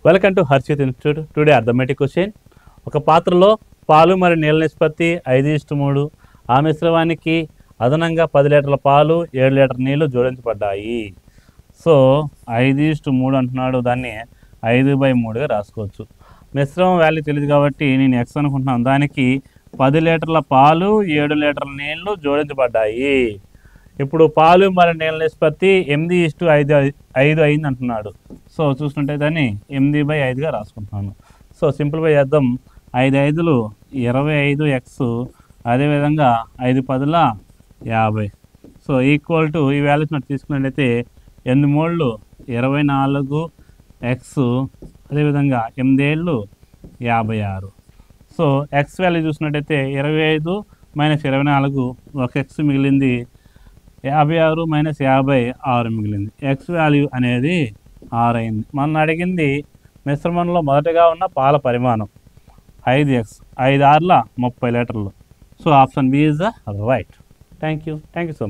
Welcome to Harshit institute. Today arithmetic question. ఒక పాత్రలో పాలు మరియు నీళ్ళ నిష్పత్తి 5:3. ఆ మిశ్రమానికి అదనంగా 10 లీటర్ల పాలు 7 లీటర్ నీళ్లు జోడించబడ్డాయి. సో 5:3 అంటున్నాడు, దాన్ని 5/3గా రాసుకోవచ్చు. మిశ్రమం వాల్యూ తెలియదు కాబట్టి నేను ఎక్స్ అనుకుంటున్నాను. దానికి 10 లీటర్ల పాలు 7 లీటర్ల నీళ్లు జోడించబడ్డాయి. ఇప్పుడు పాలు మరియు నీళ్ళ నిష్పత్తి 8:5 అయింది అంటున్నాడు. సో చూసుకుంటే దాన్ని 8/5గా రాసుకుంటున్నాను. సో సింప్లిఫై చేద్దాం. 5 5లు 25x, అదేవిధంగా 5 10ల 50. సో ఈక్వల్ టు ఈ వాల్యూస్ నాకు తీసుకున్నట్లయితే 8 3లు 24x, అదేవిధంగా 8 7లు 56. సో ఎక్స్ వాల్యూ చూసినట్టయితే 25 - 24, ఒక ఎక్స్ మిగిలింది. 56 - 56 మిగిలింది. ఎక్స్ వాల్యూ అనేది 6 అయింది. మనం అడిగింది మిశ్రమంలో మొదటగా ఉన్న పాల పరిమాణం 5x, 5 6ల 30 లీటర్లు. So option B is the right. Thank you so much.